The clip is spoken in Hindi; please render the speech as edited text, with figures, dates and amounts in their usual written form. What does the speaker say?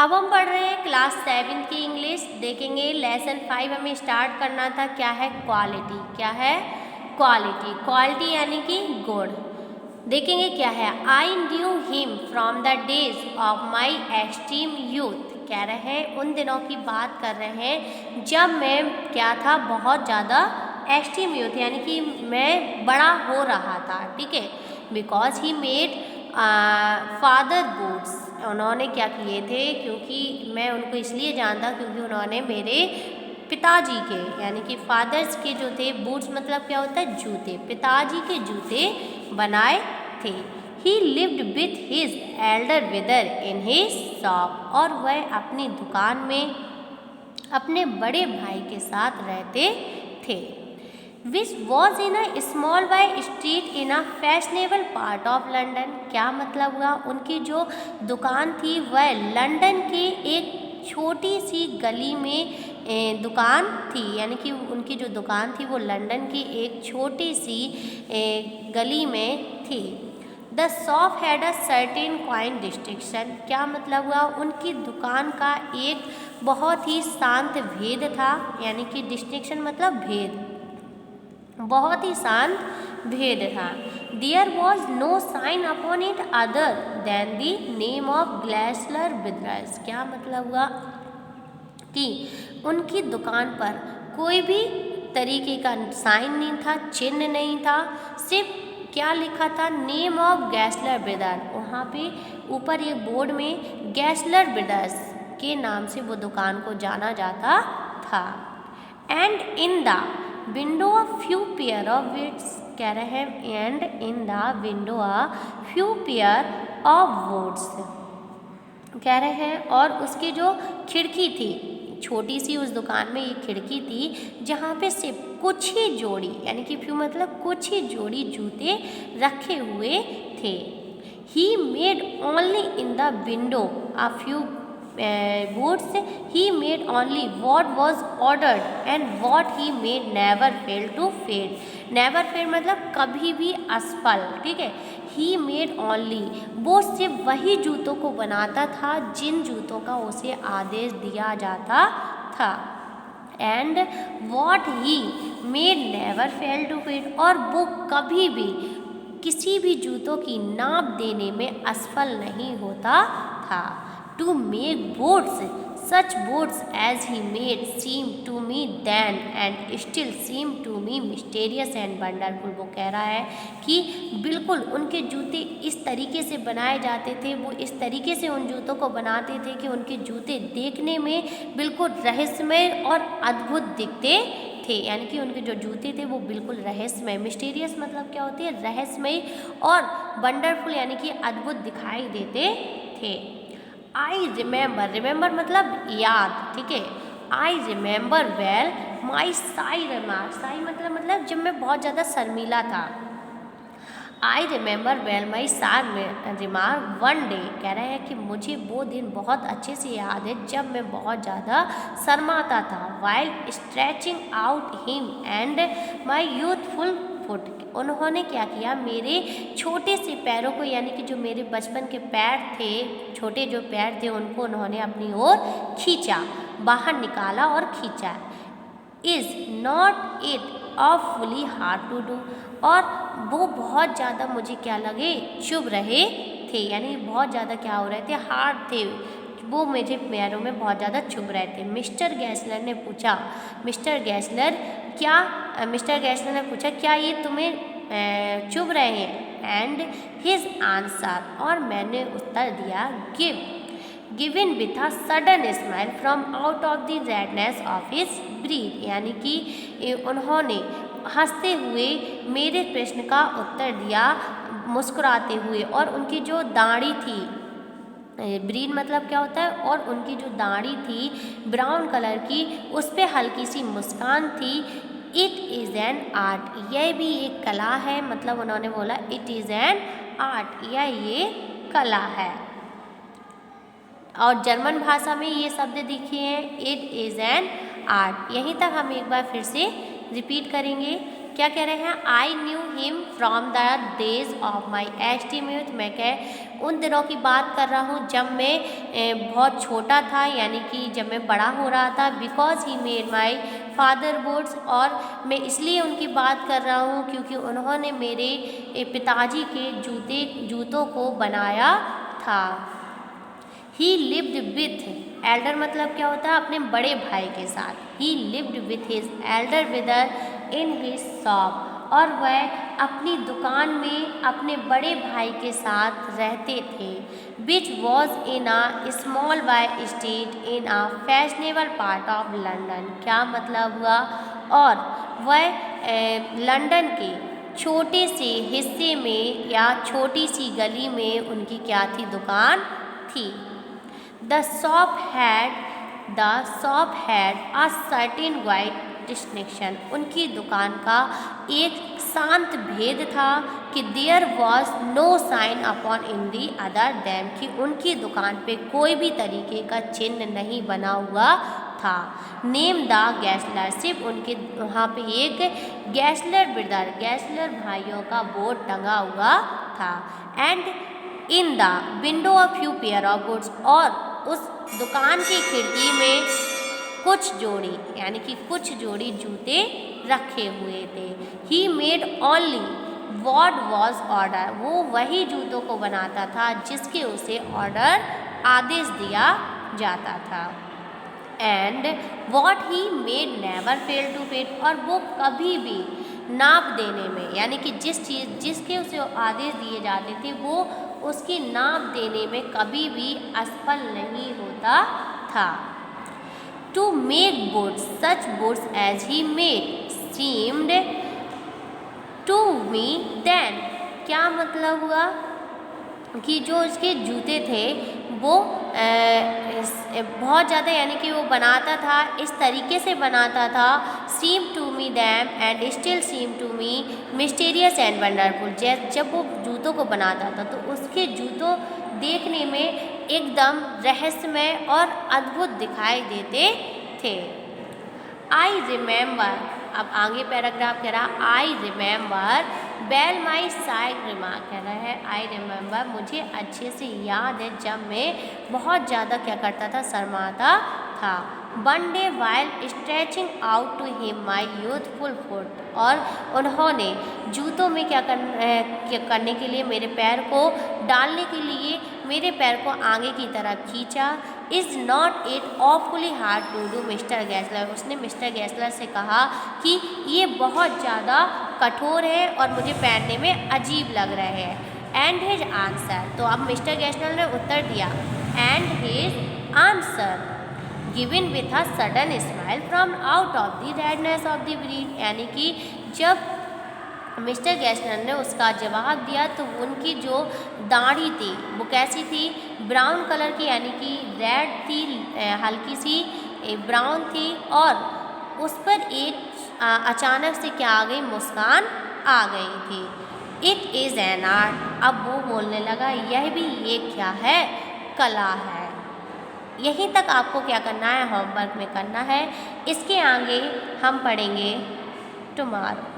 अब हम पढ़ रहे हैं क्लास 7 की इंग्लिश। देखेंगे लेसन 5 हमें स्टार्ट करना था। क्या है? क्वालिटी। क्या है? क्वालिटी। क्वालिटी यानी कि गुड। देखेंगे क्या है। I knew him from the days of my extreme youth. कह रहे हैं उन दिनों की बात कर रहे हैं जब मैं क्या था, बहुत ज़्यादा एक्सट्रीम यूथ यानी कि मैं बड़ा हो रहा था। ठीक है। Because he made father boots. उन्होंने क्या किए थे, क्योंकि मैं उनको इसलिए जानता क्योंकि उन्होंने मेरे पिताजी के यानी कि फादर्स के जो थे, बूट्स मतलब क्या होता है? जूते। पिताजी के जूते बनाए थे। ही lived with his Elder brother in his shop. और वह अपनी दुकान में अपने बड़े भाई के साथ रहते थे। Which was in a small by street in a fashionable part of London. क्या मतलब हुआ? उनकी जो दुकान थी वह लंदन के एक छोटी सी गली में दुकान थी, यानी कि उनकी जो दुकान थी वो लंदन की एक छोटी सी गली में थी। The shop had a certain coined distinction. क्या मतलब हुआ? उनकी दुकान का एक बहुत ही शांत भेद था, यानी कि डिस्टिंक्शन मतलब भेद, बहुत ही शांत भेद था। There was no sign upon it other than the name of Gessler Brothers. क्या मतलब हुआ कि उनकी दुकान पर कोई भी तरीके का साइन नहीं था, चिन्ह नहीं था, सिर्फ क्या लिखा था? Name of Gessler brother. वहाँ पे ऊपर एक बोर्ड में गैसलर ब्रदर्स के नाम से वो दुकान को जाना जाता था। And in the window a few pair of woods. कह रहे हैं and in the window a few pair of woods. कह रहे हैं और उसकी जो खिड़की थी, छोटी सी उस दुकान में एक खिड़की थी जहाँ पे सिर्फ कुछ ही जोड़ी, यानी कि फ्यू मतलब कुछ ही जोड़ी जूते रखे हुए थे। He made only in the window a few boots. He made only what was ordered and what he made never failed to fade. Never fade मतलब कभी भी असफल। ठीक है। He made only, वो सिर्फ वही जूतों को बनाता था जिन जूतों का उसे आदेश दिया जाता था। And what he made never failed to fade, और वो कभी भी किसी भी जूतों की नाप देने में असफल नहीं होता था। To make boots, such boots as he made seem to me then and still seem to me mysterious and wonderful. वो कह रहा है कि बिल्कुल उनके जूते इस तरीके से बनाए जाते थे, वो इस तरीके से उन जूतों को बनाते थे कि उनके जूते देखने में बिल्कुल रहस्यमय और अद्भुत दिखते थे। यानी कि उनके जो जूते थे वो बिल्कुल रहस्यमय, मिस्टीरियस मतलब क्या होती है? रहस्यमय, और वंडरफुल यानी कि अद्भुत दिखाई देते थे। आई रिमेंबर, रिमेंबर मतलब याद। ठीक है। I remember well my Sai remark. Sai मतलब जब मैं बहुत ज़्यादा शर्मीला था। आई रिमेंबर वेल माई सार रिमार्क वन डे। कह रहे हैं कि मुझे वो दिन बहुत अच्छे से याद है जब मैं बहुत ज़्यादा शर्माता था। While stretching out him and my youthful foot. उन्होंने क्या किया? मेरे छोटे से पैरों को, यानी कि जो मेरे बचपन के पैर थे, छोटे जो पैर थे, उनको उन्होंने अपनी ओर खींचा, बाहर निकाला और खींचा। Is not it awfully hard to do. और वो बहुत ज़्यादा मुझे क्या लगे? चुभ रहे थे, यानी बहुत ज़्यादा क्या हो रहे थे? हार्ड थे वो, मुझे पैरों में बहुत ज़्यादा चुभ रहे थे। मिस्टर गैसलर ने पूछा, मिस्टर गैसलर ने पूछा क्या ये तुम्हें चुभ रहे हैं? एंड हिज आंसर, और मैंने उत्तर दिया, given with a sudden smile from out of the redness of his breath. यानी कि उन्होंने हंसते हुए मेरे प्रश्न का उत्तर दिया मुस्कुराते हुए, और उनकी जो दाढ़ी थी, ब्रीन मतलब क्या होता है, और उनकी जो दाढ़ी थी ब्राउन कलर की, उस पर हल्की सी मुस्कान थी। इट इज़ एन आर्ट, यह भी एक कला है। मतलब उन्होंने बोला इट इज़ एन आर्ट, ये कला है। और जर्मन भाषा में ये शब्द दिखे हैं, इट इज़ एन आर्ट। यहीं तक हम एक बार फिर से रिपीट करेंगे। क्या कह रहे हैं, I knew him from the days of my extreme youth, मैं कह उन दिनों की बात कर रहा हूँ जब मैं बहुत छोटा था, यानी कि जब मैं बड़ा हो रहा था। Because he made my father boots, और मैं इसलिए उनकी बात कर रहा हूँ क्योंकि उन्होंने मेरे पिताजी के जूतों को बनाया था। ही लिव्ड विथ एल्डर, मतलब क्या होता है, अपने बड़े भाई के साथ। ही lived with his Elder brother in his shop, और वह अपनी दुकान में अपने बड़े भाई के साथ रहते थे। Which was in a small by street in a fashionable part of London, क्या मतलब हुआ, और वह लंदन के छोटे से हिस्से में या छोटी सी गली में उनकी क्या थी, दुकान थी। The shop had a certain white distinction, उनकी दुकान का एक शांत भेद था कि there was no sign upon any other them, कि उनकी दुकान पे कोई भी तरीके का चिन्ह नहीं बना हुआ था। नेम द गैसलर, सिर्फ उनके वहाँ पे एक गैसलर भाइयों का बोर्ड टंगा हुआ था। And in the window of few pair of boots, और उस दुकान की खिड़की में कुछ जोड़ी, यानी कि कुछ जोड़ी जूते रखे हुए थे। He made only what was order, वो वही जूतों को बनाता था जिसके उसे ऑर्डर, आदेश दिया जाता था। And what he made never fail to fit, और वो कभी भी नाप देने में, यानी कि जिसके उसे आदेश दिए जाते थे वो उसकी नाप देने में कभी भी असफल नहीं होता था। To make boots, such boots as he made seemed to me then, क्या मतलब हुआ कि जो उसके जूते थे वो बहुत ज़्यादा, यानी कि वो बनाता था, इस तरीके से बनाता था, seem to me them and still seem to me mysterious and wonderful, जब वो जूतों को बनाता था तो उसके जूतों देखने में एकदम रहस्यमय और अद्भुत दिखाई देते थे। आई रिमेंबर, अब आगे पैराग्राफ कह रहा, I remember well my side remark, कह रहा है आई रिमेंबर, मुझे अच्छे से याद है जब मैं बहुत ज़्यादा क्या करता था, शर्माता था। One day while stretching out to him my youthful foot, और उन्होंने जूतों में क्या करने के लिए, मेरे पैर को डालने के लिए मेरे पैर को आगे की तरफ खींचा। Is not it awfully hard to do Mister Gessler, उसने मिस्टर गैसलर से कहा कि ये बहुत ज़्यादा कठोर है और मुझे पहनने में अजीब लग रहे हैं। एंड हिज आंसर, तो अब मिस्टर गैसलर ने उत्तर दिया। And his answer given with a sudden smile from out of the redness of the breed, यानी कि जब मिस्टर गैसलर ने उसका जवाब दिया तो उनकी जो दाढ़ी थी वो कैसी थी, ब्राउन कलर की, यानी कि रेड थी, हल्की सी ब्राउन थी, और उस पर एक अचानक से क्या आ गई, मुस्कान आ गई थी। इट इज़ एन आर्ट, अब वो बोलने लगा यह भी ये क्या है, कला है। यहीं तक आपको क्या करना है, होमवर्क में करना है, इसके आगे हम पढ़ेंगे टुमारो।